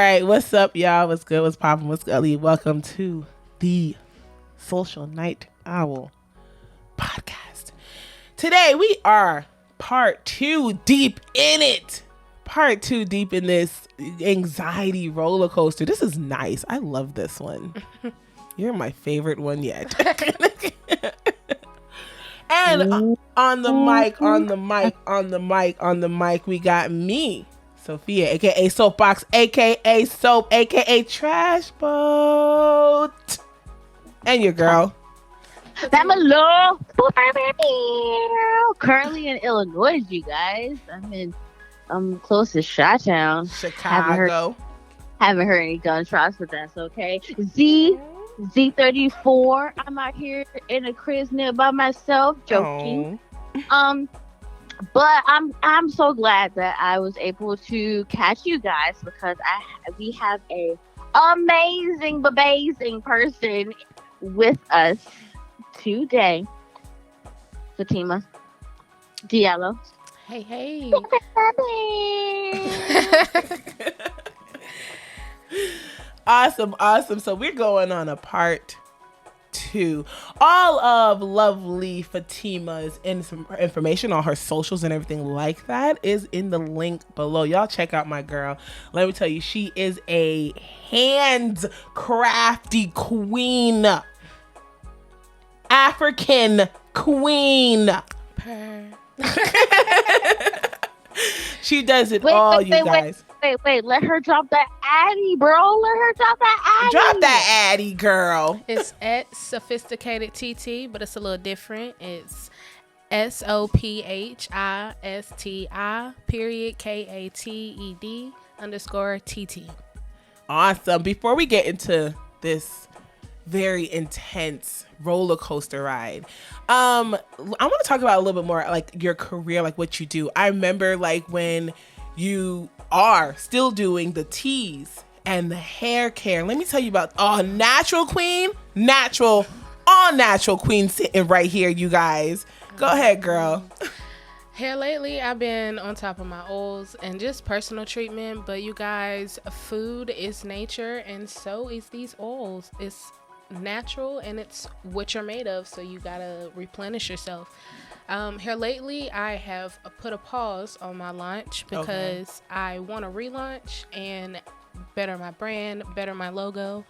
right, what's up, y'all? What's good? What's poppin'? What's gully? Welcome to the Social Night Owl podcast. Today we are part 2 deep in it. Part 2 deep in this anxiety roller coaster. This is nice. I love this one. You're my favorite one yet. And on the mic, we got me, Sophia, aka Soapbox, aka Soap, aka Trash Boat, and your girl. Hello. Currently in Illinois, you guys. I'm close to Chi-Town. Chicago. Haven't heard any gunshots, but that's okay. Z34. I'm out here in a crib by myself, joking. But I'm so glad that I was able to catch you guys because we have a amazing person with us today. Fatima Diallo. Hey. Awesome. So we're going on a part 2. All of lovely Fatima's information, all her socials and everything like that is in the link below. Y'all check out my girl. Let me tell you, she is a handcrafty queen. African queen. She does it all, you guys. Wait. Let her drop that Addy, bro. Let her drop that Addy. Drop that Addy, girl. It's at Sophisticated TT, but it's a little different. It's SOPHI.KATED_TT. Awesome. Before we get into this very intense roller coaster ride, I want to talk about a little bit more like your career, like what you do. I remember like when you are still doing the teas and the hair care. Let me tell you about all natural queen sitting right here, you guys. Go ahead, girl. Here lately, I've been on top of my oils and just personal treatment, but you guys, food is nature and so is these oils. It's natural and it's what you're made of, so you gotta replenish yourself. Here lately, I have put a pause on my launch because I want to relaunch and better my brand, better my logo.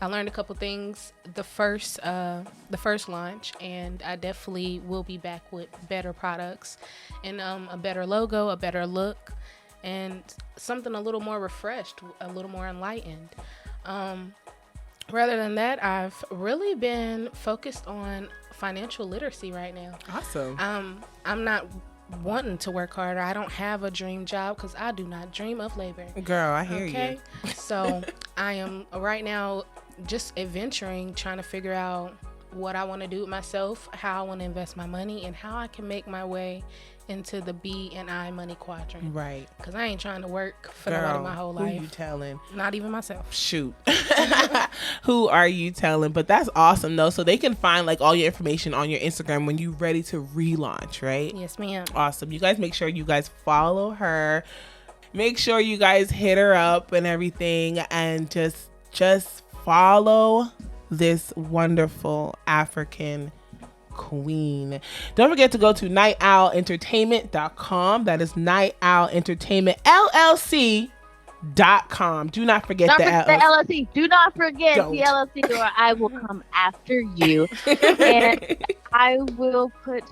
I learned a couple things the first launch, and I definitely will be back with better products and a better logo, a better look, and something a little more refreshed, a little more enlightened. Rather than that, I've really been focused on financial literacy right now. Awesome. I'm not wanting to work harder. I don't have a dream job because I do not dream of labor. Girl, I hear you. So I am right now just adventuring, trying to figure out what I want to do with myself, how I want to invest my money, and how I can make my way into the B and I money quadrant. Right. Because I ain't trying to work for the rest of my whole life. Who you telling? Not even myself. Shoot. Who are you telling? But that's awesome though. So they can find like all your information on your Instagram when you're ready to relaunch, right? Yes, ma'am. Awesome. You guys make sure you guys follow her. Make sure you guys hit her up and everything, and just follow this wonderful African queen. Don't forget to go to nightowlentertainment.com. That is Night Owl Entertainment LLC.com. Do not forget the LLC. Do not forget the LLC, or I will come after you. And I will put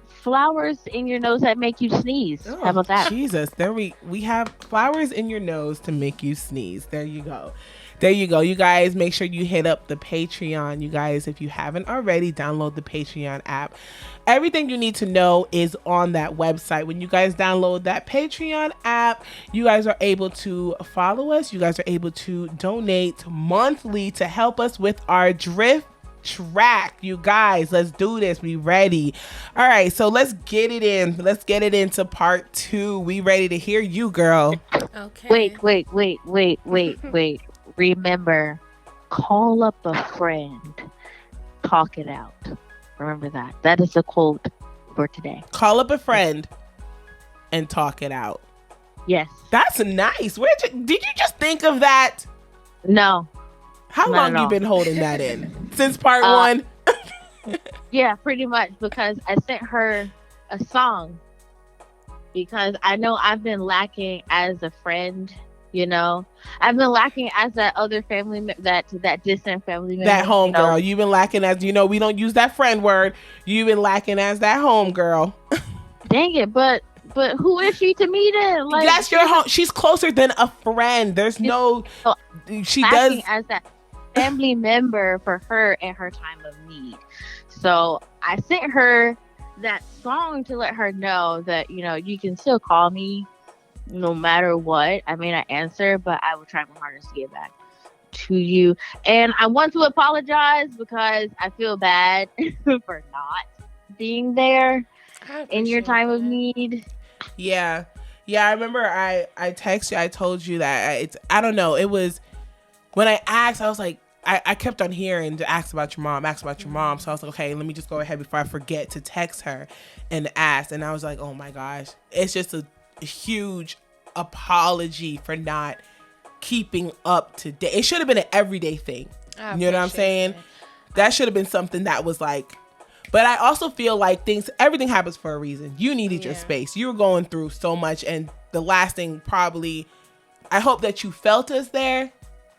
flowers in your nose that make you sneeze. How about that? Jesus, there we have flowers in your nose to make you sneeze. There you go. You guys, make sure you hit up the Patreon. You guys, if you haven't already, download the Patreon app. Everything you need to know is on that website. When you guys download that Patreon app, you guys are able to follow us. You guys are able to donate monthly to help us with our drift track. You guys, let's do this. We ready? All right, so let's get it in. Let's get it into part 2. We ready to hear you, girl. Okay. Wait. Remember, call up a friend, talk it out. Remember that. That is the quote for today. Call up a friend and talk it out. Yes. That's nice. Did you just think of that? No. How long you been holding that in? Since part one? Yeah, pretty much, because I sent her a song because I know I've been lacking as a friend. You know, I've been lacking as that other family, that distant family member. That home girl. You've been lacking as, we don't use that friend word. You've been lacking as that home girl. Dang it, but who is she to me then? Like, that's your home. She's closer than a friend. There's no. She does as that family member for her in her time of need. So I sent her that song to let her know that you can still call me no matter what. I may not answer, but I will try my hardest to get back to you. And I want to apologize because I feel bad for not being there in your time of need. Yeah. I remember I texted you. I told you that I don't know. It was when I asked. I was like, I kept on hearing to ask about your mom. So I was like, okay, let me just go ahead before I forget to text her and ask. And I was like, oh my gosh, it's just a huge apology for not keeping up to date. It should have been an everyday thing. You know what I'm saying? That should have been something that was like. But I also feel like everything happens for a reason. You needed your space. You were going through so much, and the last thing probably, I hope that you felt us there,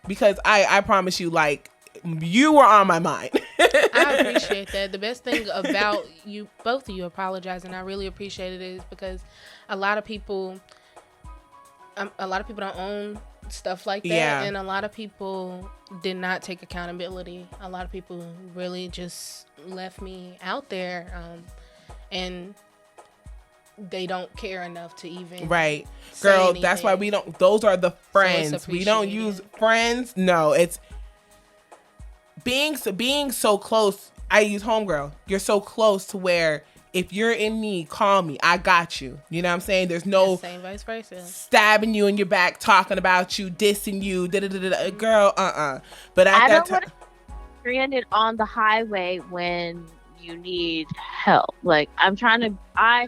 because I promise you, like, you were on my mind. I appreciate that. The best thing about you, both of you apologizing, I really appreciate it, is because a lot of people don't own stuff like that, and a lot of people did not take accountability. A lot of people really just left me out there, and they don't care enough to even girl. That's why we don't. Those are the friends. So we don't use friends. No, it's being so close. I use homegirl. You're so close to where, if you're in need, call me. I got you. You know what I'm saying? There's no same vice versa. Stabbing you in your back, talking about you, dissing you, girl. But I don't want to be stranded on the highway when you need help. Like, I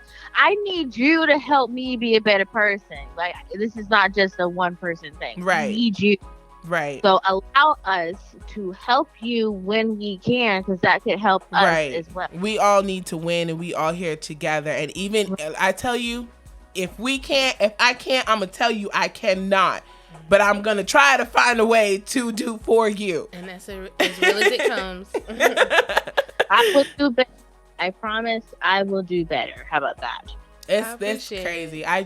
need you to help me be a better person. Like, this is not just a one person thing. Right. I need you. Right. So allow us to help you when we can, because that could help us as well. We all need to win, and we all here together. And even I tell you, if I can't, I'm gonna tell you I cannot. But I'm gonna try to find a way to do for you. And that's as real as it comes. I will do better. I promise I will do better. How about that? It's crazy. I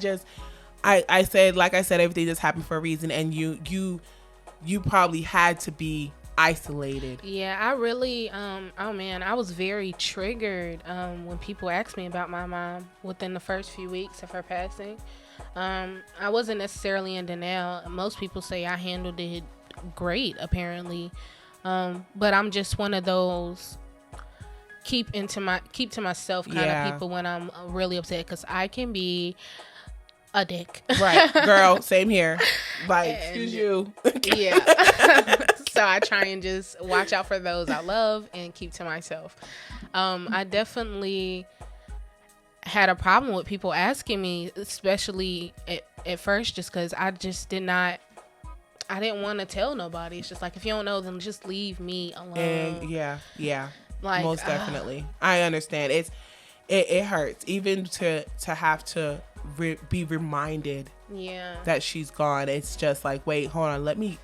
said, like I said, everything just happened for a reason, and you probably had to be isolated. Yeah, I really, I was very triggered when people asked me about my mom within the first few weeks of her passing. I wasn't necessarily in denial. Most people say I handled it great, apparently. But I'm just one of those keep to myself kind of people when I'm really upset, because I can be a dick. Right, girl, same here. Like, excuse you. Yeah. So I try and just watch out for those I love and keep to myself. I definitely had a problem with people asking me, especially at first, just because I didn't want to tell nobody. It's just like, if you don't know, then just leave me alone. And yeah. Like, most definitely. I understand. It hurts even to have to be reminded that she's gone. It's just like, wait, hold on, let me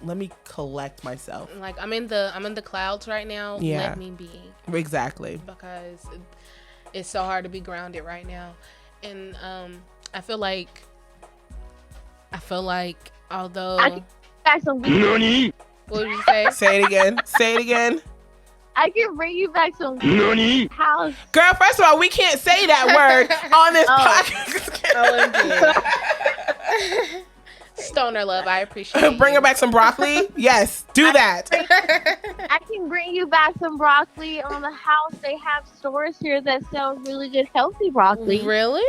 collect myself. Like, I'm in the clouds right now. Let me be. Exactly. Because it's so hard to be grounded right now. And I feel like although Nani? What did you say? Say it again. I can bring you back some house. Girl, first of all, we can't say that word on this podcast. Oh, Stoner love, I appreciate Bring her back some broccoli. Yes, do that. I can bring you back some broccoli on the house. They have stores here that sell really good, healthy broccoli. Really?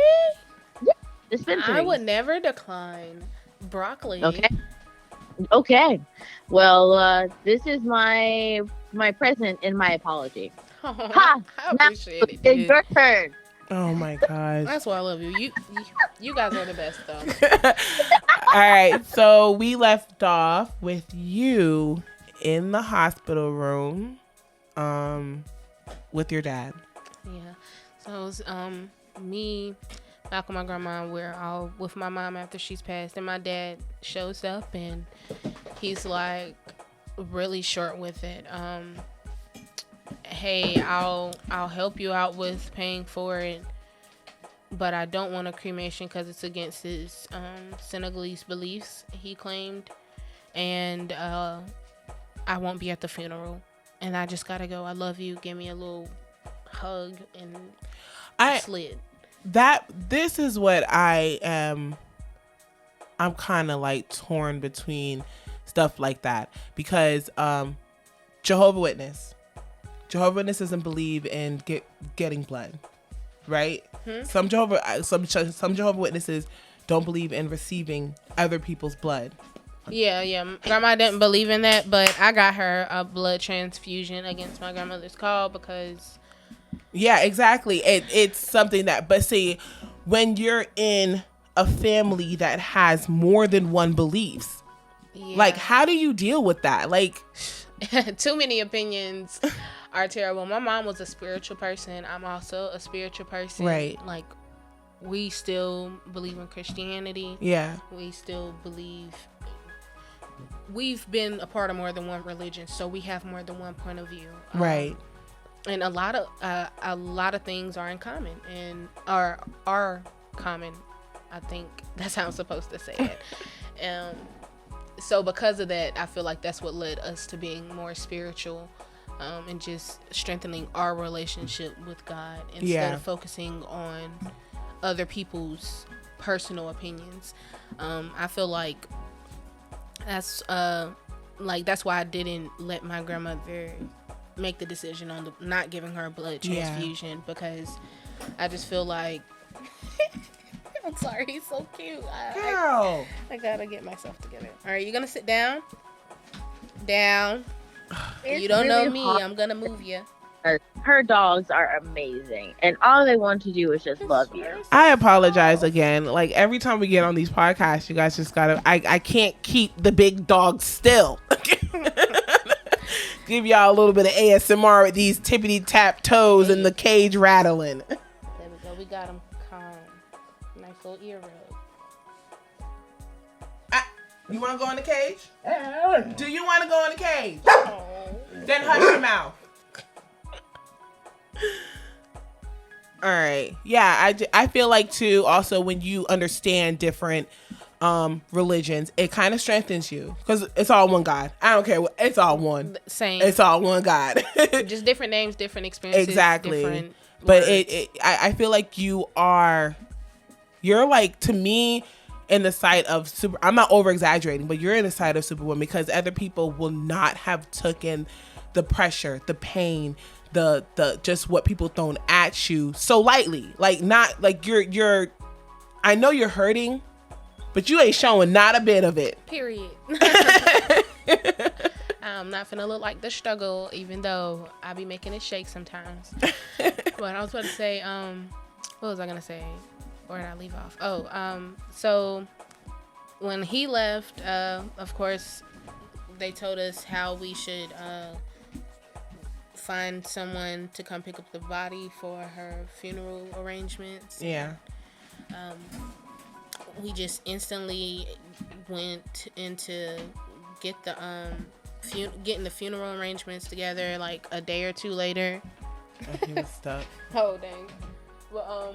Yeah, dispensaries. I would never decline broccoli. Okay. Well, this is my present and my apology. I appreciate it. It's your turn. Oh my gosh. That's why I love you. You guys are the best, though. All right. So we left off with you in the hospital room, with your dad. Yeah. So it was me, Malcolm, my grandma. We're all with my mom after she's passed, and my dad shows up, and he's like really short with it. Hey, I'll help you out with paying for it, but I don't want a cremation because it's against his Senegalese beliefs, he claimed, and I won't be at the funeral, and I just gotta go. I love you. Give me a little hug, and I slid. This is what I'm kind of like torn between stuff like that, because Jehovah's Witness doesn't believe in getting blood, right? Some Jehovah's Witnesses don't believe in receiving other people's blood. Yeah. Grandma didn't believe in that, but I got her a blood transfusion against my grandmother's call because. Yeah, exactly. It's something that, but see, when you're in a family that has more than one beliefs, like, how do you deal with that? Like, too many opinions are terrible. My mom was a spiritual person. I'm also a spiritual person. Right. Like, we still believe in Christianity. Yeah. We still believe. We've been a part of more than one religion, so we have more than one point of view. Right. And a lot of things are in common and are common. I think that's how I'm supposed to say it. So because of that, I feel like that's what led us to being more spiritual, and just strengthening our relationship with God instead of focusing on other people's personal opinions. I feel like that's why I didn't let my grandmother make the decision on not giving her a blood transfusion, because I just feel like I'm sorry, he's so cute. I gotta get myself together. All right, you gonna sit down? You don't really know me. hard. I'm gonna move you. Her dogs are amazing, and all they want to do is just love you. I apologize again. Like, every time we get on these podcasts, you guys just gotta. I can't keep the big dog still. Give y'all a little bit of ASMR with these tippity tap toes and the cage rattling. There we go. We got him calm. Nice little ear rub. You want to go in the cage? Do you want to go in the cage? Then hush your mouth. All right. Yeah, I feel like too. Also, when you understand different religions, it kind of strengthens you, because it's all one God. I don't care what, it's all one. Same. It's all one God. Just different names, different experiences. Exactly. Different but words. I feel like you're like, to me, in the sight of super. I'm not over exaggerating, but you're in the sight of Superwoman, because other people will not have taken the pressure, the pain, the just what people thrown at you so lightly. Like, not like you're. I know you're hurting, but you ain't showing not a bit of it. Period. I'm not finna look like the struggle, even though I be making it shake sometimes. But I was about to say, what was I gonna say? Where did I leave off? So when he left, of course, they told us how we should find someone to come pick up the body for her funeral arrangements. Yeah. We just instantly went into getting the funeral arrangements together like a day or two later. Oh, he was stuck. Oh, dang. Well,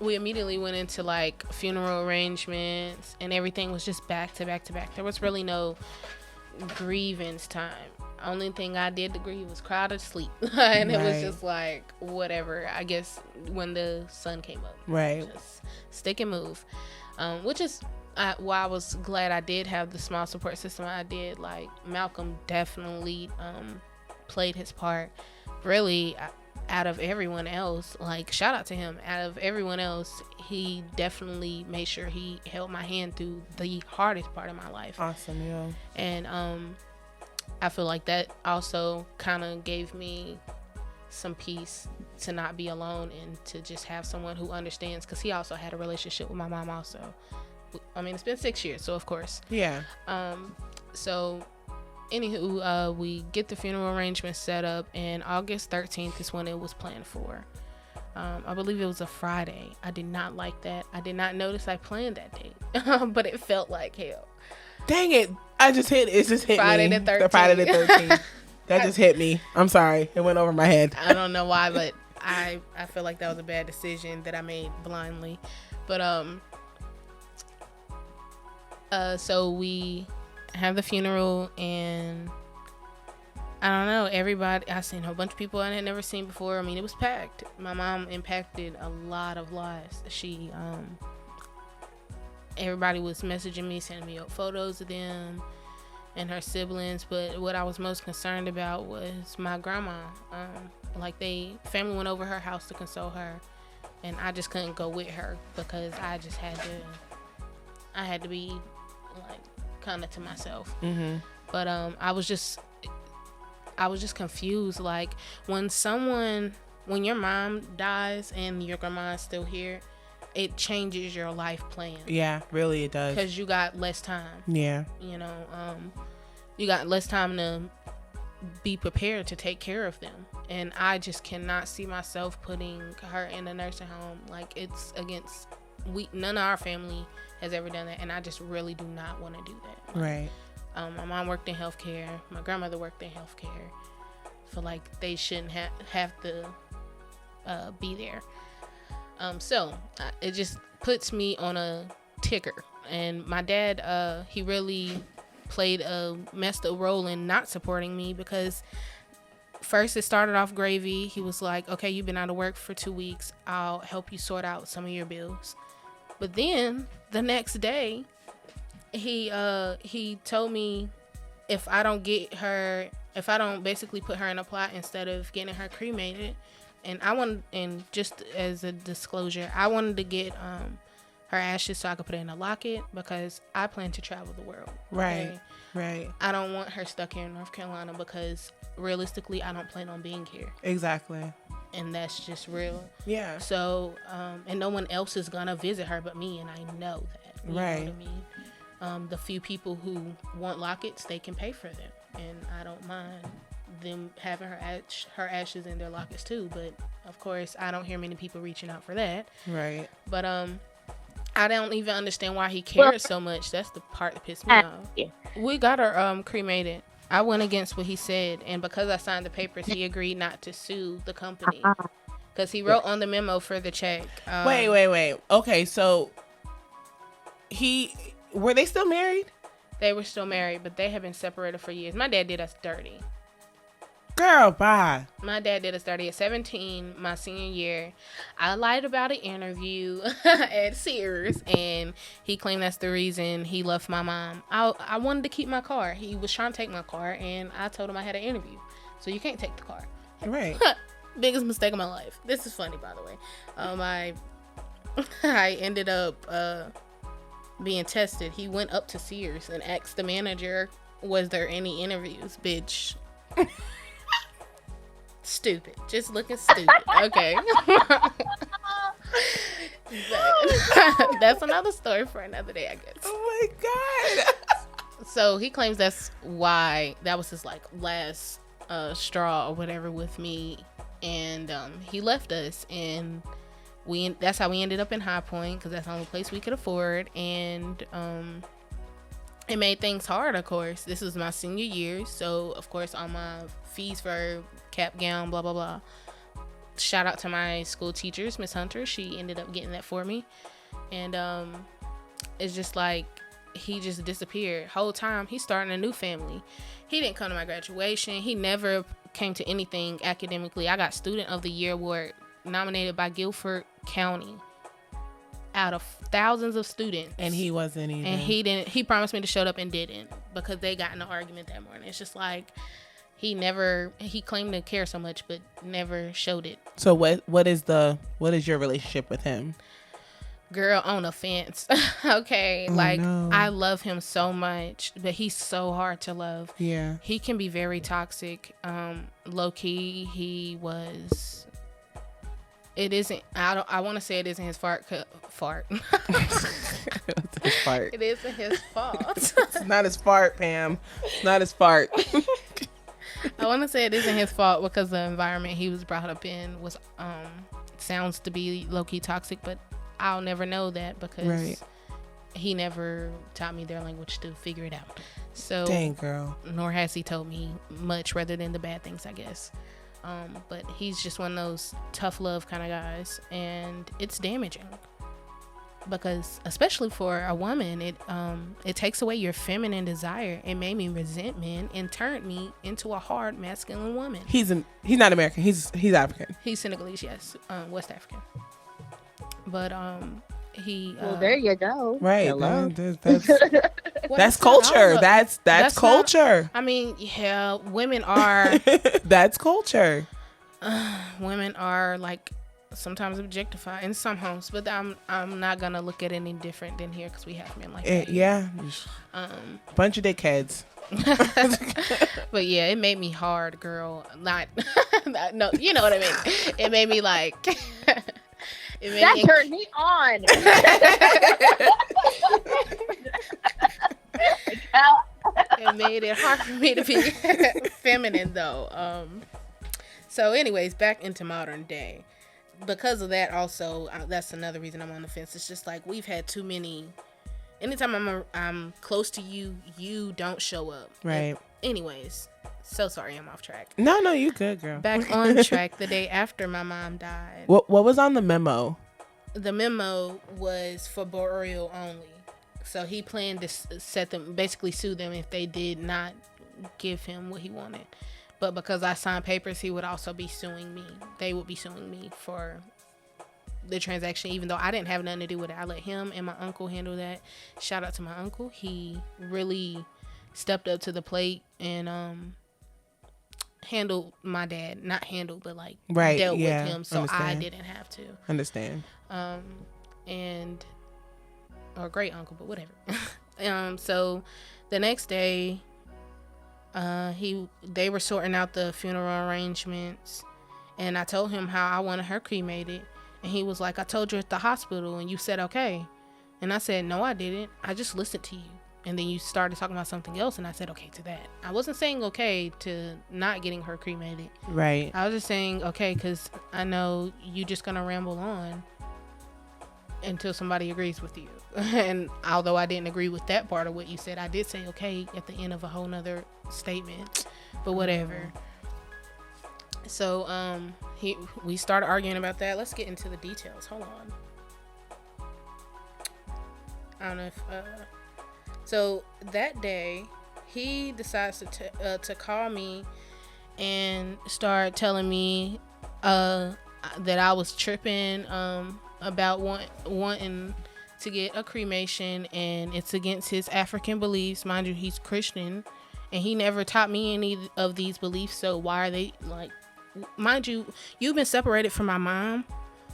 we immediately went into like funeral arrangements, and everything was just back to back to back. There was really no grievance time. Only thing I did to grieve was cry to sleep. And it was just like, whatever. I guess when the sun came up. Right. Just stick and move. Which is why I was glad I did have the small support system I did. Like, Malcolm definitely played his part. Really, out of everyone else, like, shout out to him. Out of everyone else, he definitely made sure he held my hand through the hardest part of my life. Awesome, yeah. And I feel like that also kind of gave me some peace to not be alone and to just have someone who understands, because he also had a relationship with my mom also. I mean, it's been 6 years, so of course. Yeah. So anywho, we get the funeral arrangements set up, and August 13th is when it was planned for. I believe it was a Friday. I did not like that. I did not notice I planned that date, but it felt like hell. Dang it. It just hit Friday me. the 13th. Friday the 13th. That just hit me. I'm sorry. It went over my head. I don't know why, but I feel like that was a bad decision that I made blindly. But so we have the funeral, and I don't know, everybody, I seen a whole bunch of people I had never seen before. I mean, it was packed. My mom impacted a lot of lives. She everybody was messaging me, sending me photos of them and her siblings, but what I was most concerned about was my grandma. Like, family went over her house to console her, and I just couldn't go with her because I just had to be like kind of to myself. Mm-hmm. But I was just confused. Like, when your mom dies and your grandma is still here, it changes your life plan. Yeah, really it does. Because you got less time. Yeah. You know, you got less time to be prepared to take care of them. And I just cannot see myself putting her in a nursing home. Like, it's against, none of our family has ever done that. And I just really do not want to do that. Right. My mom worked in healthcare. My grandmother worked in healthcare. I feel like they shouldn't have to be there. So it just puts me on a ticker. And my dad, he really played a messed up role in not supporting me, because first it started off gravy. He was like, okay, you've been out of work for 2 weeks. I'll help you sort out some of your bills. But then the next day, he told me if I don't basically put her in a plot instead of getting her cremated, and just as a disclosure, I wanted to get her ashes so I could put it in a locket, because I plan to travel the world. Right. Okay? Right. I don't want her stuck here in North Carolina, because realistically, I don't plan on being here. Exactly. And that's just real. Yeah. So, and no one else is gonna visit her but me, and I know that. You right. know what I mean? The few people who want lockets, they can pay for them, and I don't mind them having her ashes in their lockets too. But of course, I don't hear many people reaching out for that. Right. But I don't even understand why he cared so much. That's the part that pissed me off. Yeah. We got her cremated. I went against what he said, and because I signed the papers, he agreed not to sue the company, because he wrote on the memo for the check. Wait. Okay, so were they still married? They were still married, but they had been separated for years. My dad did us dirty. Girl, bye. My dad did us dirty at 17, my senior year. I lied about an interview at Sears, and he claimed that's the reason he left my mom. I wanted to keep my car. He was trying to take my car, and I told him I had an interview. So you can't take the car. Right. Biggest mistake of my life. This is funny, by the way. I ended up being tested. He went up to Sears and asked the manager, was there any interviews? Bitch. Stupid. Just looking stupid. Okay. That's another story for another day, I guess. Oh my God. So he claims that's why that was his like last straw or whatever with me, and he left us, and that's how we ended up in High Point, because that's the only place we could afford. And it made things hard, of course. This was my senior year, so of course all my fees for cap, gown, blah blah blah. Shout out to my school teachers, Miss Hunter. She ended up getting that for me. And it's just like he just disappeared. Whole time he's starting a new family. He didn't come to my graduation. He never came to anything academically. I got Student of the Year award nominated by Guilford County out of thousands of students, and he wasn't even. And he didn't. He promised me to show up and didn't, because they got in an argument that morning. It's just like he claimed to care so much but never showed it. So what is your relationship with him? Girl, on a fence. Okay. Oh, no. I love him so much, but he's so hard to love. Yeah. He can be very toxic. Low key, he was It isn't. I want to say it isn't his fart. Fart. It's his fart. It isn't his fault. It's not his fart, Pam. It's not his fart. I want to say it isn't his fault because the environment he was brought up in was sounds to be low-key toxic, but I'll never know that because he never taught me their language to figure it out. So dang, girl. Nor has he told me much rather than the bad things, I guess. But he's just one of those tough love kind of guys, and it's damaging because, especially for a woman, it takes away your feminine desire. It made me resent men and turned me into a hard masculine woman. He's not American. He's African. He's Senegalese, yes, West African. But he. Well, there you go. Right. Hello. That's culture. That's culture. Not, I mean, yeah, women are. That's culture. Women are like sometimes objectified in some homes, but I'm not gonna look at it any different than here because we have men like that. Yeah. Bunch of dickheads. But yeah, it made me hard, girl. Not no, you know what I mean. It made me like. That turned me on. It made it hard for me to be feminine, though. So, anyways, back into modern day. Because of that, also, that's another reason I'm on the fence. It's just like we've had too many. Anytime I'm close to you, you don't show up. Right. And anyways, so sorry I'm off track. No, you good, girl. Back on track. The day after my mom died. What was on the memo? The memo was for burial only. So he planned to set them, basically sue them if they did not give him what he wanted. But because I signed papers, he would also be suing me. They would be suing me for the transaction, even though I didn't have nothing to do with it. I let him and my uncle handle that. Shout out to my uncle. He really stepped up to the plate and handled my dad. Not handled, but like dealt with him, so understand. I didn't have to. Understand. And or great uncle, but whatever. So the next day, they were sorting out the funeral arrangements, and I told him how I wanted her cremated, and he was like, I told you at the hospital and you said okay. And I said, no, I didn't. I just listened to you. And then you started talking about something else, and I said okay to that. I wasn't saying okay to not getting her cremated. Right. I was just saying okay because I know you just gonna ramble on until somebody agrees with you. And although I didn't agree with that part of what you said, I did say okay at the end of a whole nother statement, but whatever. So we started arguing about that. Let's get into the details. Hold on. I don't know if so that day he decides to call me and start telling me that I was tripping about wanting to get a cremation, and it's against his African beliefs. Mind you, he's Christian, and he never taught me any of these beliefs. So why are they like? Mind you, you've been separated from my mom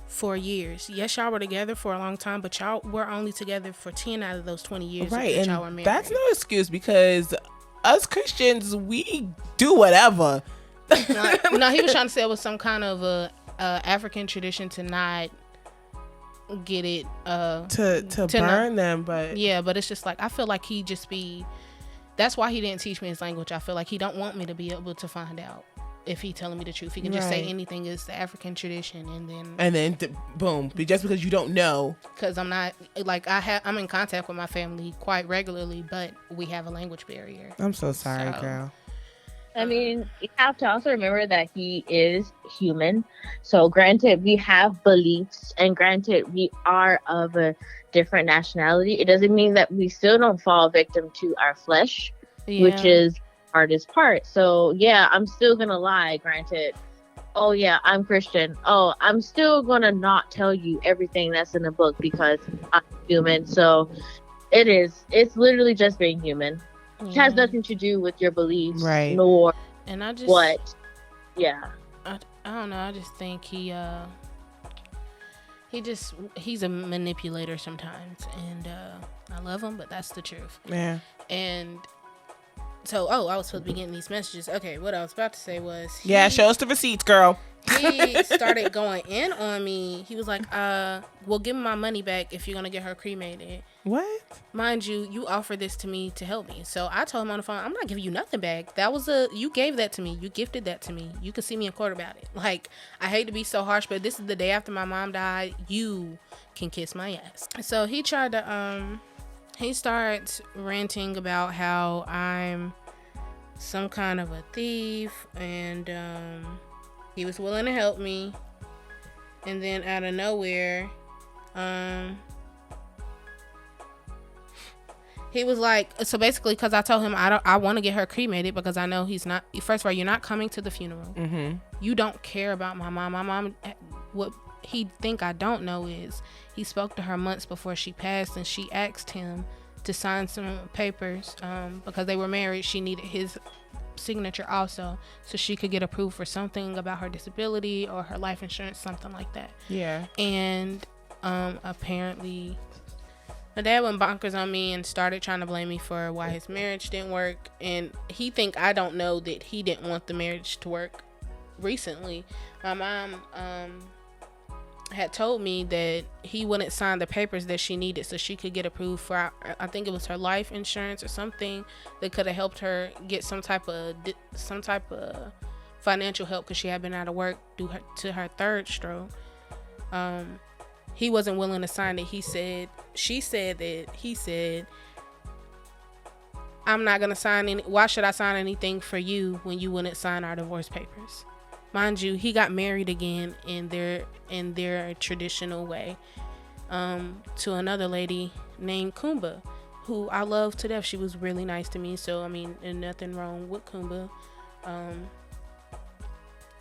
for years. Yes, y'all were together for a long time, but y'all were only together for 10 out of those 20 years. Right, that and y'all were married. That's no excuse because us Christians, we do whatever. No, he was trying to say it was some kind of a African tradition to not get it to burn them, but yeah, but it's just like I feel like he just be. That's why he didn't teach me his language. I feel like he don't want me to be able to find out if he telling me the truth. He can just say anything is the African tradition, and then boom. Just because you don't know, because I'm not like I'm in contact with my family quite regularly, but we have a language barrier. I'm so sorry, girl. I mean, you have to also remember that he is human. So granted, we have beliefs, and granted, we are of a different nationality. It doesn't mean that we still don't fall victim to our flesh, which is the hardest part. So yeah, I'm still gonna lie, granted. Oh yeah, I'm Christian. Oh, I'm still gonna not tell you everything that's in the book because I'm human. So it's literally just being human. It has nothing to do with your beliefs, right? Nor and I just what. Yeah. I don't know. I just think he's a manipulator sometimes, and I love him, but that's the truth. Yeah. And so, I was supposed to be getting these messages. Okay, what I was about to say was show us the receipts, girl. he started going in on me. He was like, well, give me my money back if you're gonna get her cremated. What? Mind you, you offered this to me to help me. So I told him on the phone, I'm not giving you nothing back. You gave that to me. You gifted that to me. You can see me in court about it. Like, I hate to be so harsh, but this is the day after my mom died. You can kiss my ass. So he tried to, he starts ranting about how I'm some kind of a thief, and he was willing to help me. And then out of nowhere, he was like, so basically, because I told him I want to get her cremated because I know he's not. First of all, you're not coming to the funeral. Mm-hmm. You don't care about my mom. My mom, what he think I don't know is he spoke to her months before she passed, and she asked him to sign some papers because they were married. She needed his signature also, so she could get approved for something about her disability or her life insurance, something like that. Yeah. And apparently my dad went bonkers on me and started trying to blame me for why his marriage didn't work. And he think I don't know that he didn't want the marriage to work. Recently, my mom had told me that he wouldn't sign the papers that she needed so she could get approved for, I think it was her life insurance or something that could have helped her get some type of financial help because she had been out of work due to her third stroke. He wasn't willing to sign it. He said I'm not gonna sign any. Why should I sign anything for you when you wouldn't sign our divorce papers? Mind you, he got married again in their traditional way to another lady named Kumba, who I love to death. She was really nice to me, so I mean, and nothing wrong with Kumba.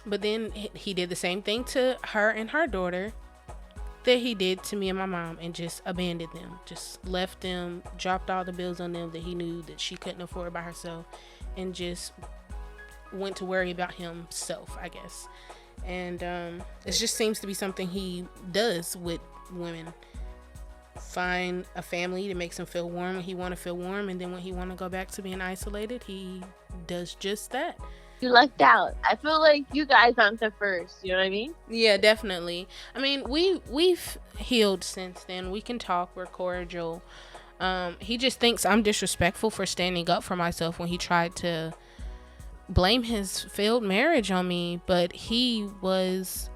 But then he did the same thing to her and her daughter that he did to me and my mom, and just abandoned them, just left them, dropped all the bills on them that he knew that she couldn't afford by herself, and just went to worry about himself, I guess. And it just seems to be something he does with women. Find a family that makes him feel warm when he want to feel warm, and then when he want to go back to being isolated, he does just that. You lucked out. I feel like you guys aren't the first. You know what I mean? Yeah, definitely. I mean, we've healed since then. We can talk. We're cordial. He just thinks I'm disrespectful for standing up for myself when he tried to blame his failed marriage on me, but he was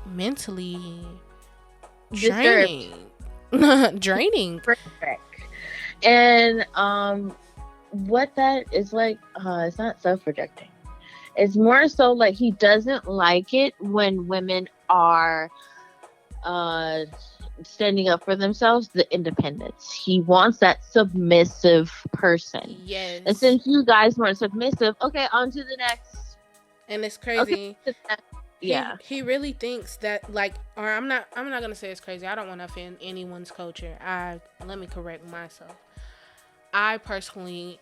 mentally draining. Perfect. And what that is like, it's not self-projecting. It's more so like he doesn't like it when women are standing up for themselves, the independence. He wants that submissive person. Yes. And since you guys weren't submissive, okay, on to the next. And it's crazy. Okay, yeah. He really thinks that, like, or I'm not gonna say it's crazy. I don't want to offend anyone's culture. Let me correct myself. I personally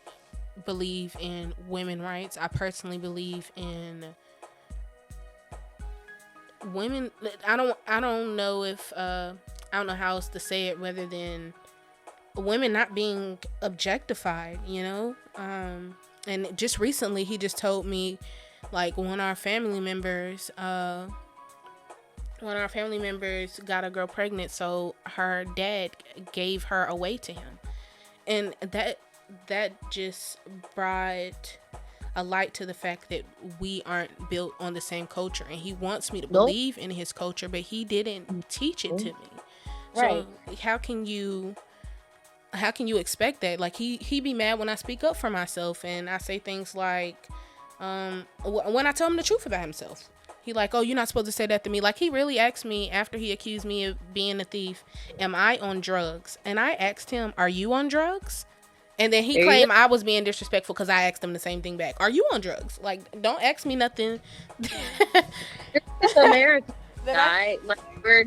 believe in women rights. I personally believe in women. I don't know if I don't know how else to say it rather than women not being objectified, you know. And just recently he just told me, like, one of our family members got a girl pregnant, so her dad gave her away to him. And that just brought a light to the fact that we aren't built on the same culture, and he wants me to believe in his culture, but he didn't teach it to me. Right. So how can you expect that? Like, he be mad when I speak up for myself and I say things like when I tell him the truth about himself. He like, oh, you're not supposed to say that to me. Like, he really asked me after he accused me of being a thief, am I on drugs? And I asked him, are you on drugs? And then he claimed I was being disrespectful because I asked him the same thing back. Are you on drugs? Like, don't ask me nothing. It's America, guy. Like, we're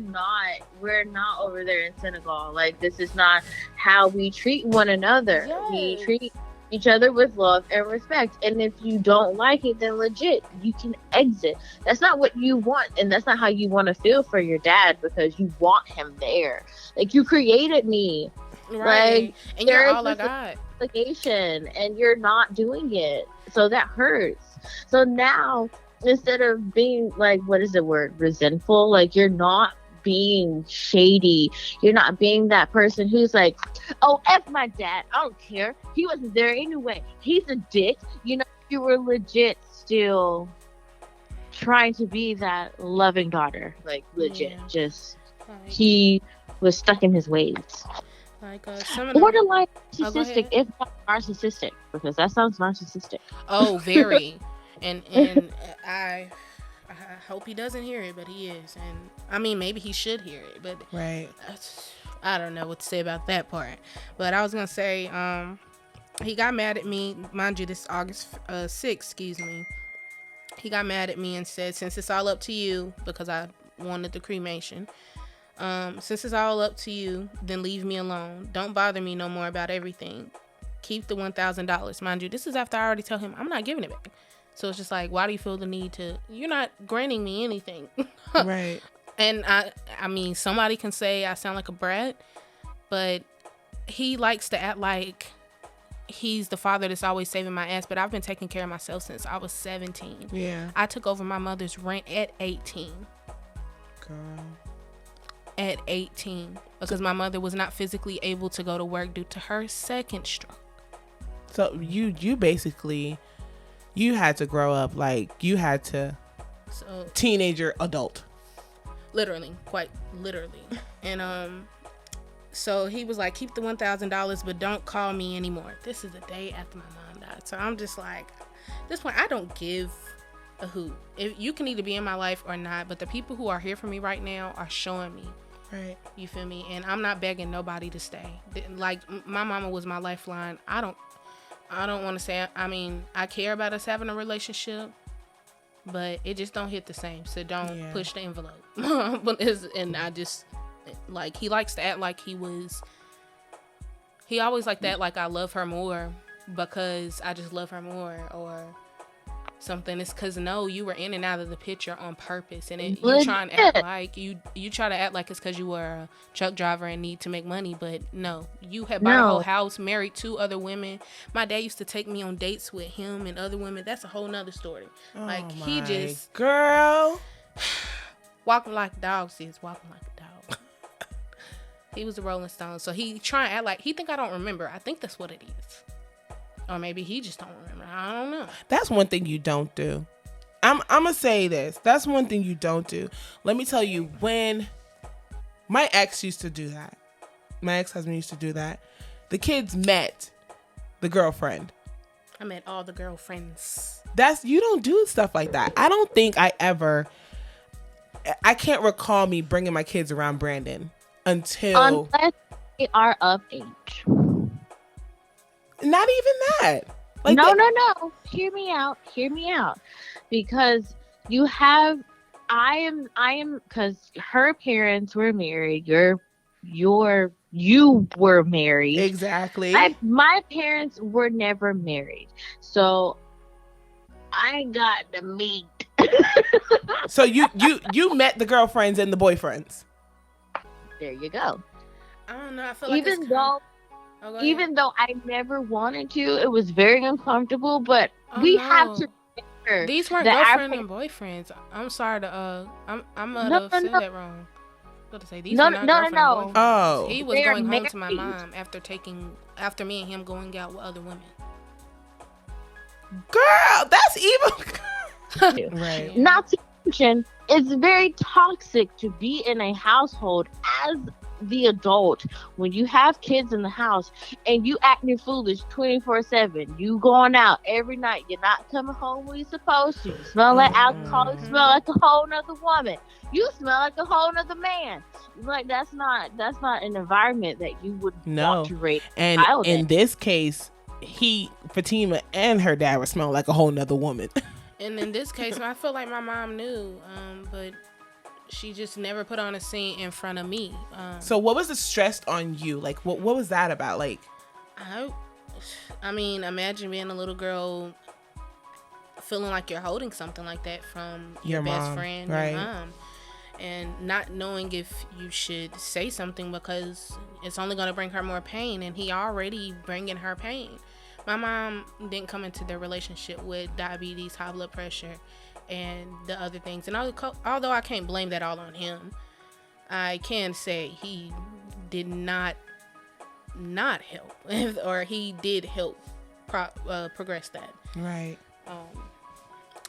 not over there in Senegal. Like, this is not how we treat one another. Yes. We treat each other with love and respect. And if you don't like it, then legit, you can exit. That's not what you want, and that's not how you want to feel for your dad, because you want him there. Like, you created me. Right. Like, and you're all I got. Obligation, and you're not doing it. So that hurts. So now instead of being like, what is the word, resentful, like you're not being shady, you're not being that person who's like, oh, F my dad, I don't care, he wasn't there anyway, he's a dick. You were legit still trying to be that loving daughter, like legit. Yeah. Just Like, he was stuck in his ways. like some of them. Borderline Oh, go narcissistic, ahead. if not narcissistic, because that sounds narcissistic. Oh, very. And I hope he doesn't hear it, but he is. And I mean, maybe he should hear it, but Right. I don't know what to say about that part. But I was gonna say, he got mad at me. Mind you, this August 6th, excuse me. He got mad at me and said, since it's all up to you, because I wanted the cremation. Since it's all up to you, then leave me alone. Don't bother me no more about everything. Keep the $1,000. Mind you, this is after I already tell him I'm not giving it back. So it's just like, why do you feel the need to? You're not granting me anything. Right. And I mean, somebody can say I sound like a brat, but he likes to act like he's the father that's always saving my ass. But I've been taking care of myself since I was 17. Yeah. I took over my mother's rent at 18. Girl. At 18, because my mother was not physically able to go to work due to her second stroke. So you basically, you had to grow up, like you had to, So teenager, adult. literally, quite literally. And so he was like, keep the $1,000, but don't call me anymore. This is the day after my mom died. So I'm just like, at this point, I don't give a hoot. If you can either be in my life or not, but the people who are here for me right now are showing me. Right. You feel me? And I'm not begging nobody to stay. Like, my mama was my lifeline. I don't want to say, I mean, I care about us having a relationship, but it just don't hit the same. So don't push the envelope. And I just, like, he likes to act like he always like that, like I love her more because I just love her more or something. It's because no, you were in and out of the picture on purpose, and you try and act like you try to act like it's because you were a truck driver and need to make money, but no, you had bought a whole house, married 2 other women. My dad used to take me on dates with him and other women. That's a whole nother story. Like, he just girl walking like a dog, sis, walking like a dog. He was a Rolling Stone, so he try and act like he think I don't remember. I think that's what it is. Or maybe he just don't remember. I don't know. That's one thing you don't do. I'm gonna say this. That's one thing you don't do. Let me tell you, when my ex used to do that, my ex-husband used to do that, the kids met the girlfriend. I met all the girlfriends. You don't do stuff like that. I don't think I can't recall me bringing my kids around Brandon unless they are of age. Not even that. Like no. Hear me out. Because you have, I am, because her parents were married. You were married. Exactly. My parents were never married. So I got the meat. So you met the girlfriends and the boyfriends. There you go. I don't know. I feel like even though I never wanted to, it was very uncomfortable. But we have to remember these weren't girlfriends and boyfriends. I'm sorry to I might have said that wrong. I was about to say these were not girlfriend and boyfriend. Oh, he was going home to my mom after me and him going out with other women. Girl, that's even. Right. Not to mention, it's very toxic to be in a household as the adult when you have kids in the house and you acting foolish 24/7. You going out every night. You're not coming home when you're supposed to. You smell like alcohol. You smell like a whole nother woman. You smell like a whole nother man. Like, that's not an environment that you would want to raise. And in this case, Fatima and her dad were smelling like a whole nother woman. And in this case, I feel like my mom knew, but she just never put on a scene in front of me. So what was the stress on you? Like, what was that about? Like, I mean, imagine being a little girl feeling like you're holding something like that from your best friend, right? Your mom, and not knowing if you should say something because it's only going to bring her more pain, and he already bringing her pain. My mom didn't come into their relationship with diabetes, high blood pressure, and the other things. And although I can't blame that all on him, I can say he did not help, or he did help progress that. Right.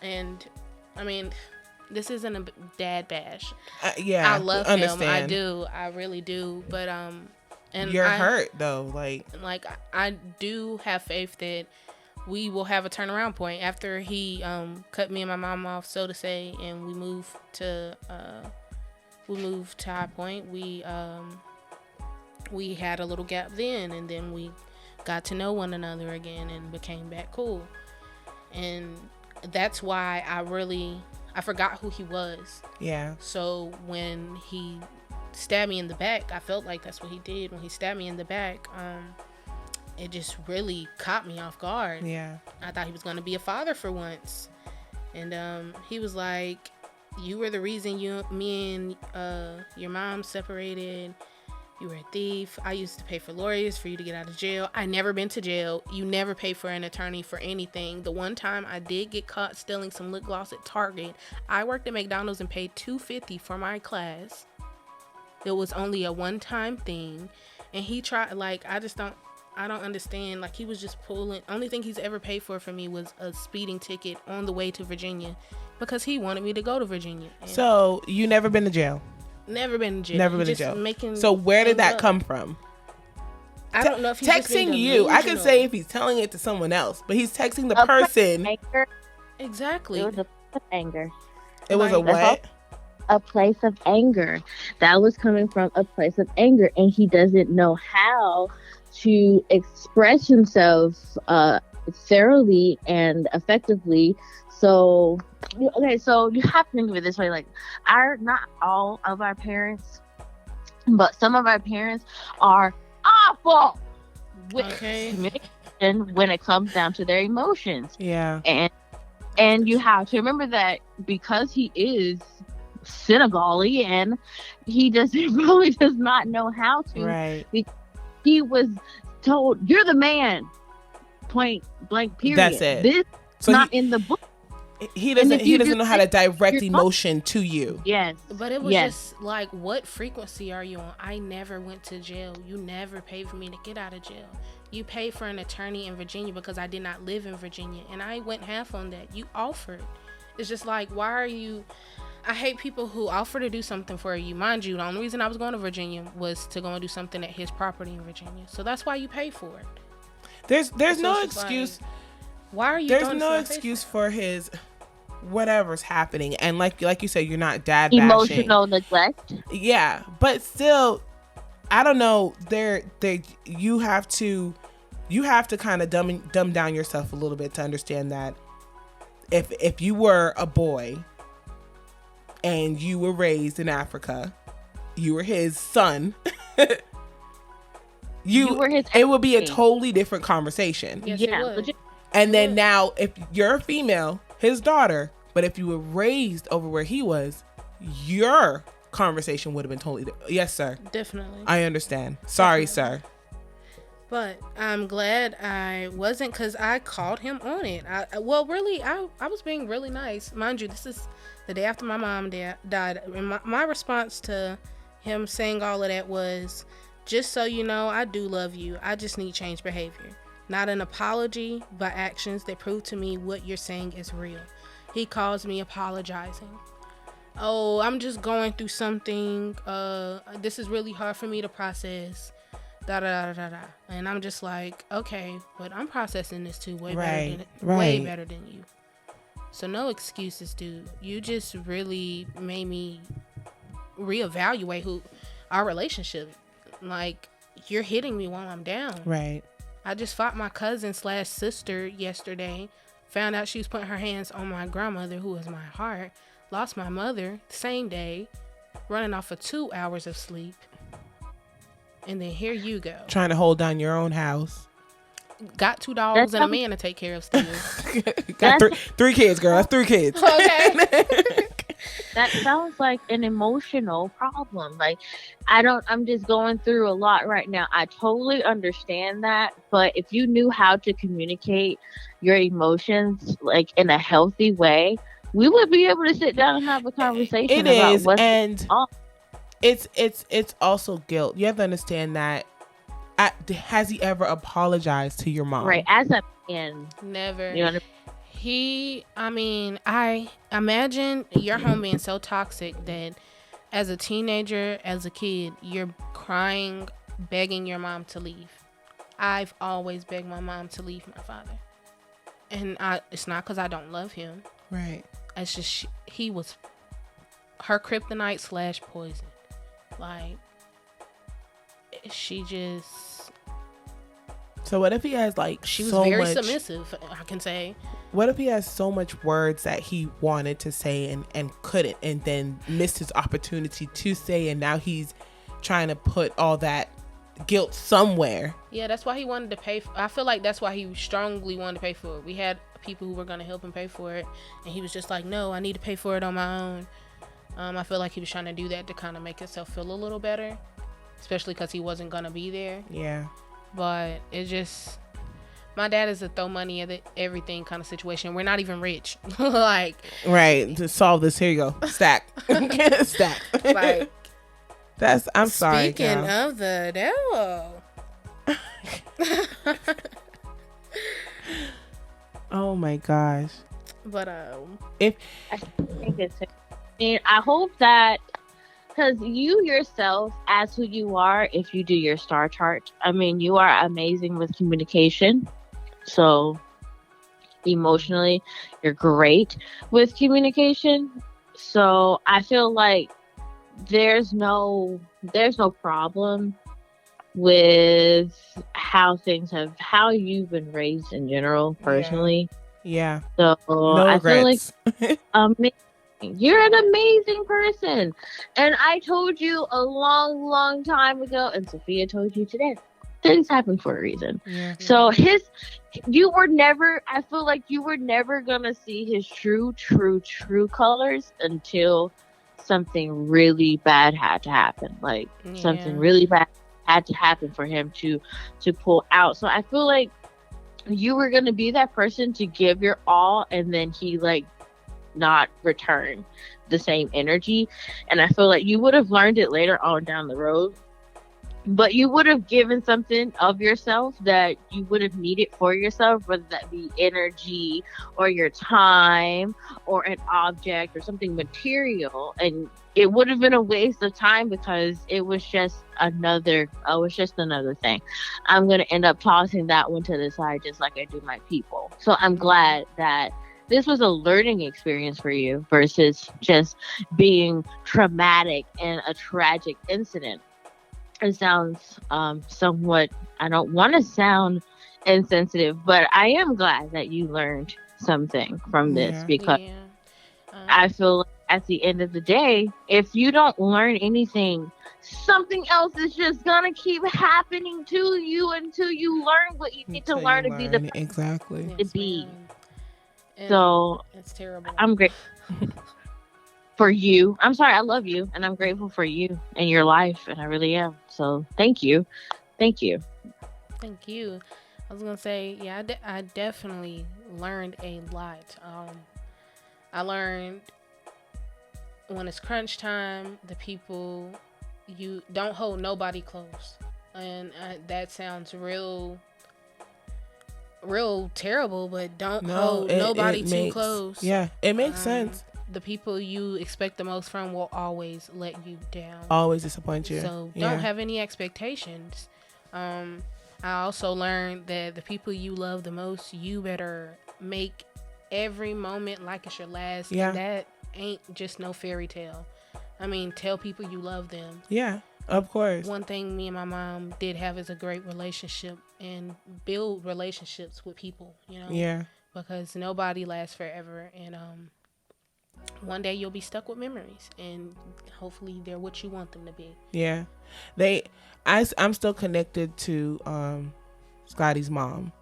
And I mean, this isn't a dad bash. Yeah, I love him. I do. I really do. But and you're hurt though. Like I do have faith that we will have a turnaround point after he cut me and my mom off, so to say, and we moved to High Point. We had a little gap then, and then we got to know one another again and became back cool. And that's why I forgot who he was. Yeah. So when he stabbed me in the back, I felt like that's what he did. When he stabbed me in the back, it just really caught me off guard. Yeah. I thought he was going to be a father for once. And he was like, you were the reason me and your mom separated. You were a thief. I used to pay for lawyers for you to get out of jail. I never been to jail. You never pay for an attorney for anything. The one time I did get caught stealing some lip gloss at Target, I worked at McDonald's and paid $2.50 for my class. It was only a one-time thing. And he tried, like, I don't understand. Like, he was just pulling. Only thing he's ever paid for me was a speeding ticket on the way to Virginia because he wanted me to go to Virginia. And so you never been to jail? Never been in jail. Never been in jail. So where did that come from? I don't know if he's texting you. I could say if he's telling it to someone else, but he's texting the person. Exactly. It was a place of anger. It was a what? A place of anger. That was coming from a place of anger, and he doesn't know how to express himself thoroughly and effectively. So you have to think of it this way: like, not all of our parents, but some of our parents are awful with communication when it comes down to their emotions. Yeah, and you have to remember that because he is Senegalese and he really does not know how to. Right. He was told, "You're the man." Point blank. Period. That's it. This is not in the book. He doesn't know how to direct emotion to you. Yes. But it was just like, what frequency are you on? I never went to jail. You never paid for me to get out of jail. You paid for an attorney in Virginia because I did not live in Virginia. And I went half on that. You offered. It's just like, why are you... I hate people who offer to do something for you. Mind you, the only reason I was going to Virginia was to go and do something at his property in Virginia. So that's why you pay for it. There's no excuse. Like, why are you? There's no excuse for his whatever's happening, and like you said, you're not dad emotional neglect. Yeah, but still, I don't know. You have to kind of dumb down yourself a little bit to understand that if you were a boy and you were raised in Africa, you were his son. It would be a totally different conversation. Yes, it would. And then now, if you're a female, his daughter, but if you were raised over where he was, your conversation would have been totally different. Yes, sir. Definitely. I understand. Sorry, sir. But I'm glad I wasn't, because I called him on it. I was being really nice. Mind you, this is the day after my mom died. And my response to him saying all of that was, just so you know, I do love you. I just need change behavior. Not an apology, but actions that prove to me what you're saying is real. He calls me apologizing. Oh, I'm just going through something. This is really hard for me to process. Da da da da da. And I'm just like, okay, but I'm processing this too way better than you. So no excuses, dude. You just really made me reevaluate our relationship. Like, you're hitting me while I'm down. Right. I just fought my cousin/sister yesterday. Found out she was putting her hands on my grandmother, who is my heart. Lost my mother the same day, running off of 2 hours of sleep. And then here you go. Trying to hold down your own house. Got 2 dogs and a man to take care of still. Got three kids, girl. That's 3 kids. Okay. That sounds like an emotional problem. Like, I'm just going through a lot right now. I totally understand that. But if you knew how to communicate your emotions, like, in a healthy way, we would be able to sit down and have a conversation It about is, what's and on. it's also guilt. You have to understand that. Has he ever apologized to your mom? Right, as a man. Never. You know what I imagine your home being so toxic that as a teenager, as a kid, you're crying, begging your mom to leave. I've always begged my mom to leave my father. And it's not because I don't love him. Right. It's just he was her kryptonite / poison. Like, she just... So what if he has like She was so very much, submissive, I can say. What if he has so much words that he wanted to say and couldn't, and then missed his opportunity to say, and now he's trying to put all that guilt somewhere? Yeah, that's why he wanted to pay I feel like that's why he strongly wanted to pay for it. We had people who were going to help him pay for it, and he was just like, no, I need to pay for it on my own. I feel like he was trying to do that to kind of make himself feel a little better, especially because he wasn't going to be there. Yeah. But it just... My dad is a throw money at everything kind of situation. We're not even rich. Like... Right. To solve this, here you go. Stack. Stack. Like... I'm sorry, Speaking girl. of the devil... Oh my gosh. But if I think I hope that, because you yourself, as who you are, if you do your star chart, I mean, you are amazing with communication. So emotionally, you're great with communication. So I feel like there's no problem with how you've been raised in general, personally. Yeah. So No regrets. I feel like you're an amazing person. And I told you a long, long time ago, and Sophia told you today, things happen for a reason. Yeah. So I feel like you were never going to see his true colors until something really bad had to happen. Like, something really bad had to happen for him to pull out. So I feel like you were going to be that person to give your all, and then he like not return the same energy. And I feel like you would have learned it later on down the road, but you would have given something of yourself that you would have needed for yourself, whether that be energy or your time or an object or something material, and it would have been a waste of time because it was just another thing. I'm going to end up tossing that one to the side, just like I do my people. So I'm glad that this was a learning experience for you versus just being traumatic and a tragic incident. It sounds somewhat, I don't want to sound insensitive, but I am glad that you learned something from this, because I feel like at the end of the day, if you don't learn anything, something else is just gonna keep happening to you until you learn what you need to learn to be the best exactly to be. And so it's terrible. I'm grateful for you. I'm sorry, I love you, and I'm grateful for you and your life, and I really am. So thank you. Thank you. I was gonna say, yeah, I definitely learned a lot. I learned when it's crunch time, the people, you don't hold nobody close, and that sounds real terrible, but don't hold nobody too close. Yeah, it makes sense. The people you expect the most from will always let you down, always disappoint you. So don't have any expectations. I also learned that the people you love the most, you better make every moment like it's your last. Yeah. And that ain't just no fairy tale. I mean, tell people you love them. Yeah, of course. One thing me and my mom did have is a great relationship, and build relationships with people, Yeah. Because nobody lasts forever, and one day you'll be stuck with memories, and hopefully they're what you want them to be. Yeah. I'm still connected to Scotty's mom,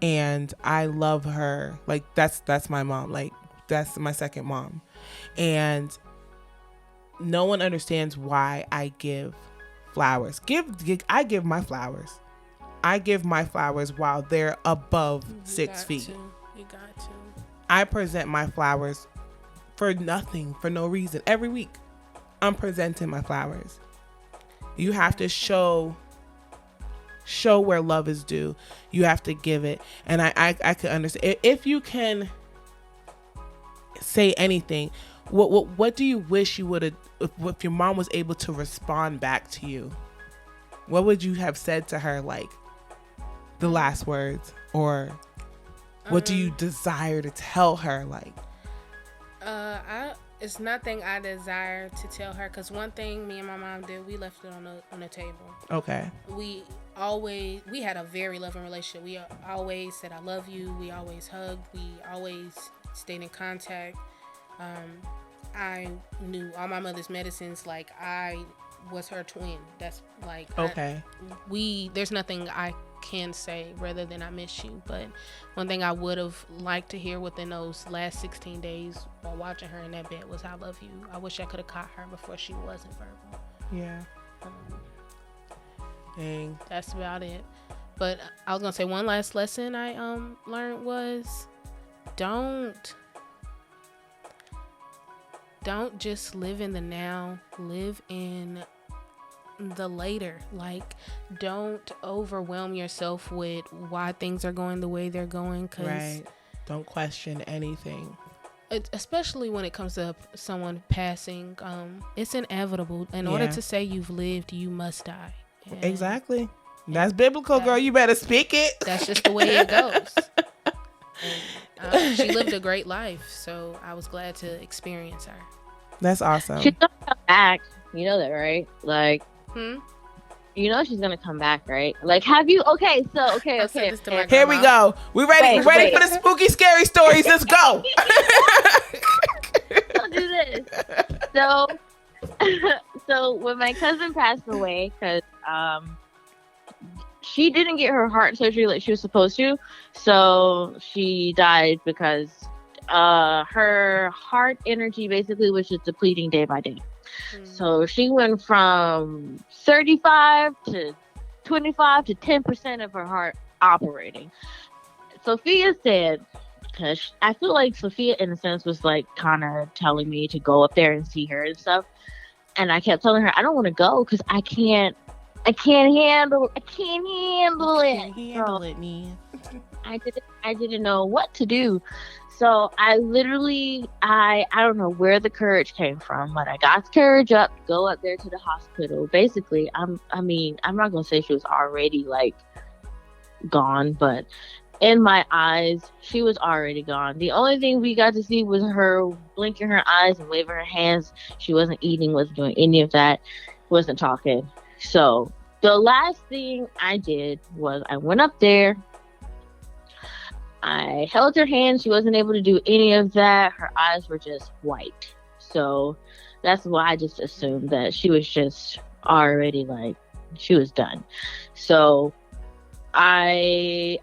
and I love her. Like, that's my mom. Like, that's my second mom. And no one understands why I give flowers. I give my flowers. I give my flowers while they're above 6 feet. You got to. I present my flowers for nothing, for no reason. Every week, I'm presenting my flowers. You have to show where love is due. You have to give it. And I could understand. If you can say anything, what do you wish you would have, if your mom was able to respond back to you? What would you have said to her, like the last words? Or what do you desire to tell her? Like, it's nothing I desire to tell her, because one thing me and my mom did, we left it on the table. Okay. We had a very loving relationship. We always said I love you. We always hugged. We always stayed in contact. I knew all my mother's medicines. Like, I was her twin. That's like, okay. There's nothing I can say rather than I miss you. But one thing I would have liked to hear within those last 16 days while watching her in that bed was I love you. I wish I could have caught her before she wasn't verbal. Yeah. Dang. That's about it. But I was gonna say one last lesson I learned was don't just live in the now, live in the later. Like, don't overwhelm yourself with why things are going the way they're going, cause right. Don't question anything. Especially when it comes to someone passing, it's inevitable. In order to say you've lived, you must die. And exactly. That's biblical, girl. You better speak it. That's just the way it goes. And, she lived a great life, so I was glad to experience her. That's awesome. She's gonna come back. You know that, right? Like, you know she's gonna come back, right? Like, have you? Okay. Here we go. We ready? Ready for the spooky, scary stories? Let's go. Don't do this. So when my cousin passed away, because she didn't get her heart surgery like she was supposed to, so she died because her heart energy basically was just depleting day by day. So she went from 35 to 25 to 10% of her heart operating. Sophia said, because I feel like Sophia in a sense was like kind of telling me to go up there and see her and stuff, and I kept telling her I don't want to go because I can't handle it. I didn't know what to do. So I literally, I don't know where the courage came from, but I got the courage up to go up there to the hospital. Basically, I'm not going to say she was already like gone, but in my eyes, she was already gone. The only thing we got to see was her blinking her eyes and waving her hands. She wasn't eating, wasn't doing any of that, wasn't talking. So the last thing I did was I went up there. I held her hand. She wasn't able to do any of that. Her eyes were just white. So that's why I just assumed that she was just already like, she was done. So I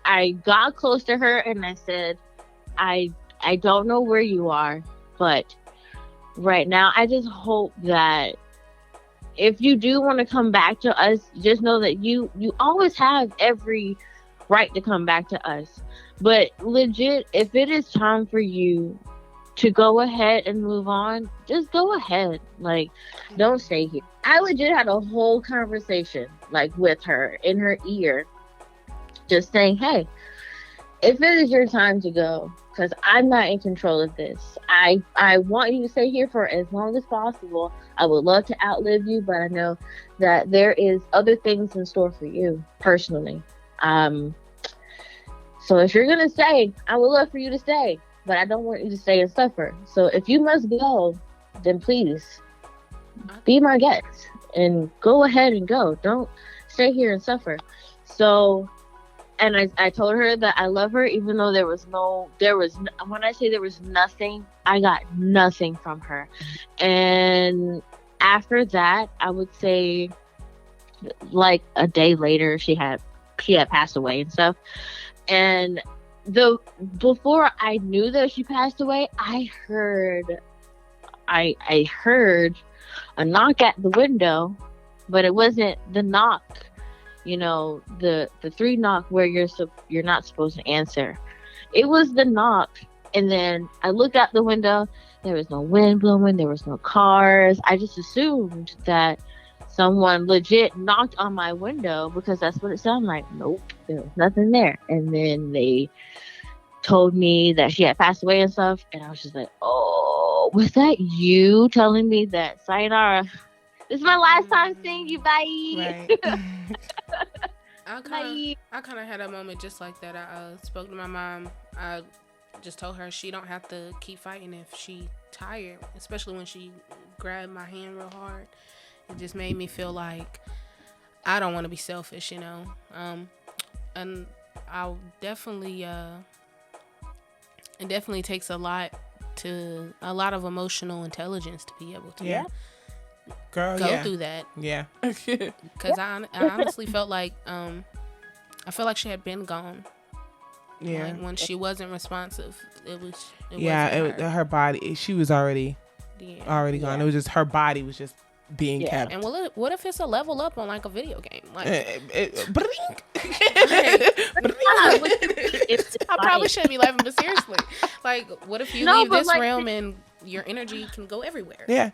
got close to her and I said, I don't know where you are, but right now I just hope that if you do want to come back to us, just know that you always have every right to come back to us. But legit, if it is time for you to go ahead and move on, just go ahead. Like, don't stay here. I legit had a whole conversation like with her in her ear, just saying, hey, if it is your time to go, because I'm not in control of this, I want you to stay here for as long as possible. I would love to outlive you, but I know that there is other things in store for you personally. So if you're gonna stay, I would love for you to stay, but I don't want you to stay and suffer. So if you must go, then please be my guest and go ahead and go. Don't stay here and suffer. So, and I told her that I love her, even though when I say there was nothing, I got nothing from her. And after that, I would say like a day later, she had passed away and stuff. And before I knew that she passed away, I heard a knock at the window, but it wasn't the knock, the 3 knock where you're not supposed to answer. It was the knock, and then I looked out the window There was no wind blowing. There was no cars. I just assumed that someone legit knocked on my window because that's what it sounded like. Nope, there was nothing there. And then they told me that she had passed away and stuff, and I was just like, oh, was that you telling me that, sayonara, this is my last time seeing you, bye. Right. I kind of had a moment just like that. I spoke to my mom. I just told her she don't have to keep fighting if she tired, especially when she grabbed my hand real hard. It just made me feel like I don't want to be selfish, you know. And I'll definitely it definitely takes a lot of emotional intelligence to be able to Girl, go through that. Yeah. Because I honestly felt like I felt like she had been gone. Yeah. Like when she wasn't responsive, it was her body. She was already gone. It was just her body was just being kept. And what if it's a level up on like a video game? Like, I probably shouldn't be laughing, but seriously, like, what if you leave this realm and your energy can go everywhere? Yeah.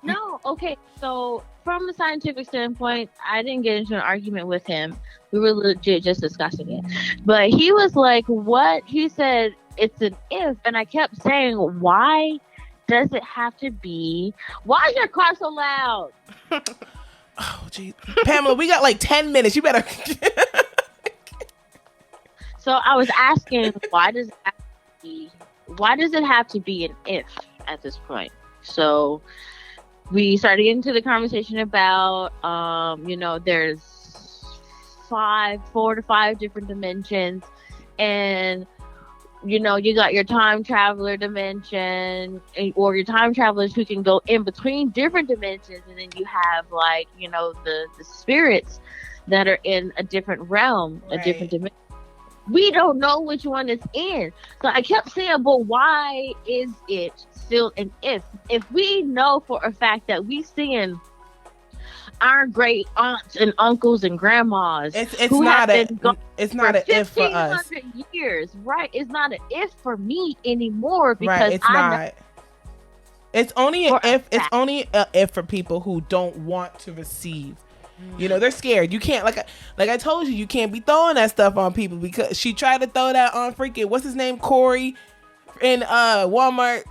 No, okay. So from a scientific standpoint, I didn't get into an argument with him. We were legit just discussing it. But he was like, what? He said, it's an if. And I kept saying, why does it have to be? Why is your car so loud? Oh, geez. Pamela, we got like 10 minutes. You better. So I was asking, why does it have to be an if at this point? So we started getting into the conversation about, there's 4 to 5 different dimensions, and you got your time traveler dimension, or your time travelers who can go in between different dimensions, and then you have like the spirits that are in a different realm, a different dimension. We don't know which one it's in. So I kept saying, but why is it still an if? If we know for a fact that we seeing our great aunts and uncles and grandmas, it's not an if for us. Years, right? It's not an if for me anymore because right, it's not. It's only an if. It's only an if for people who don't want to receive. They're scared. You can't, like I told you can't be throwing that stuff on people, because she tried to throw that on freaking, what's his name, Corey in Walmart.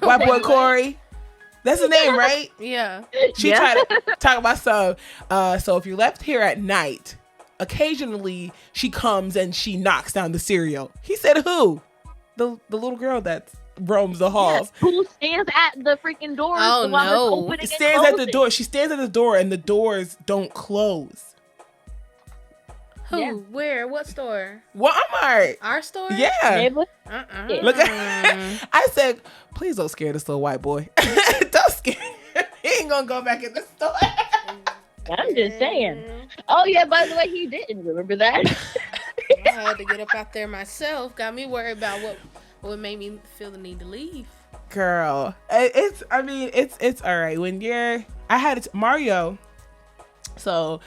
White boy Corey. That's his name, right? Yeah. She tried to talk about so if you're left here at night, occasionally she comes and she knocks down the cereal. He said, who? The little girl that roams the halls. Yes, who stands at the freaking door? Oh no! She stands at the door. She stands at the door, and the doors don't close. Who? Yeah. Where? What store? Walmart. Our store? Yeah. Look at. I said, please don't scare this little white boy. Don't scare him. He ain't gonna go back in the store. I'm just saying. Oh yeah, by the way, he didn't remember that. I had to get up out there myself. Got me worried about what made me feel the need to leave. Girl, it's all right when I had Mario. So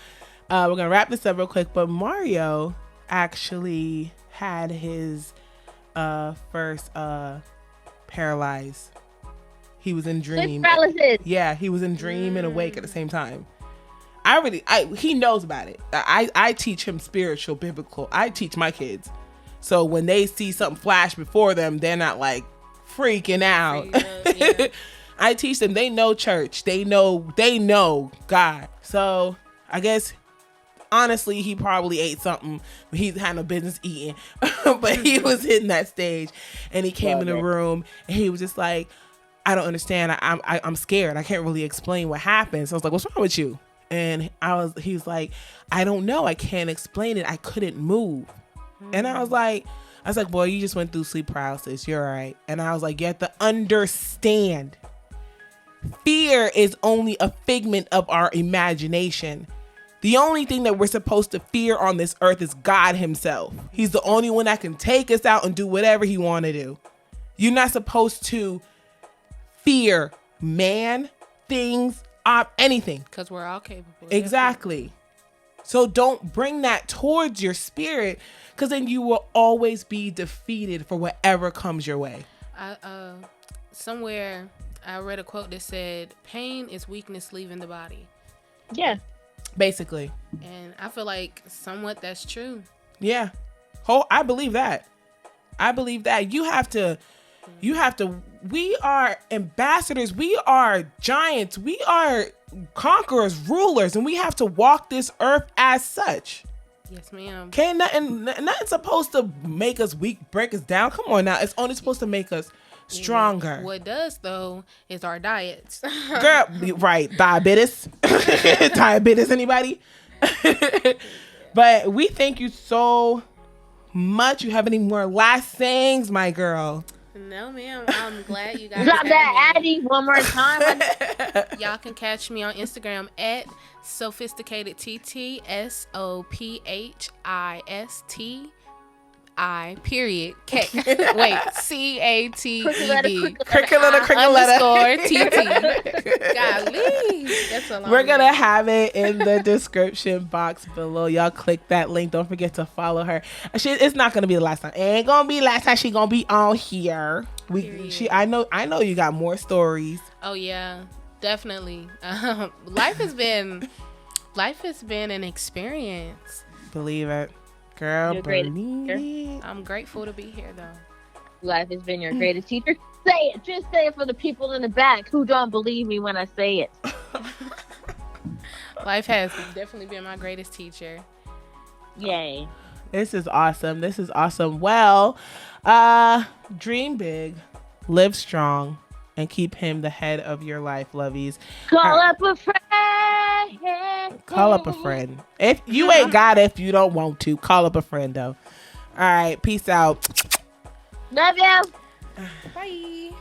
we're gonna wrap this up real quick, but Mario actually had his first paralyzed. He was in dream. Paralysis. Yeah, he was in dream and awake at the same time. He knows about it. I teach him spiritual, biblical. I teach my kids. So when they see something flash before them, they're not like freaking out. Yeah. I teach them. They know church. They know God. So I guess honestly, he probably ate something. He had no business eating, but he was in that stage, and he came in the room, and he was just like, "I don't understand. I'm scared. I can't really explain what happened." So I was like, "What's wrong with you?" And he was like, "I don't know. I can't explain it. I couldn't move." And I was like, boy, you just went through sleep paralysis. You're all right. And I was like, you have to understand. Fear is only a figment of our imagination. The only thing that we're supposed to fear on this earth is God himself. He's the only one that can take us out and do whatever he want to do. You're not supposed to fear man, things, anything. Because we're all capable. Exactly. So don't bring that towards your spirit, because then you will always be defeated for whatever comes your way. somewhere I read a quote that said, "Pain is weakness leaving the body." Yeah. Basically. And I feel like somewhat that's true. Yeah. I believe that. You have to, we are ambassadors. We are giants. We are conquerors, rulers, and we have to walk this earth as such. Yes, ma'am. Okay, nothing's supposed to make us weak, break us down. Come on now. It's only supposed to make us stronger. What does, though, is our diets. Girl, right. Diabetes. Diabetes, anybody? But we thank you so much. You have any more last sayings, my girl? No, ma'am. I'm glad you guys Drop that Addy one more time. Y'all can catch me on Instagram at SophisticatedTT, SOPHISTI period K. Wait, CATED Cricket letter TT. Golly, that's a long We're gonna name. have it in the description box below. Y'all click that link. Don't forget to follow her. It's not gonna be the last time. It ain't gonna be last time she gonna be on here. I know you got more stories. Oh yeah, definitely. Life has been an experience. Believe it, girl. You're great. Believe it. I'm grateful to be here, though. Life has been your greatest teacher. Say it. Just say it for the people in the back who don't believe me when I say it. Life has definitely been my greatest teacher. Yay. This is awesome. Well, dream big, live strong, and keep him the head of your life, lovies. Call up a friend. Call up a friend. If you ain't got it, if you don't want to, call up a friend though. All right, peace out. Love you. Bye.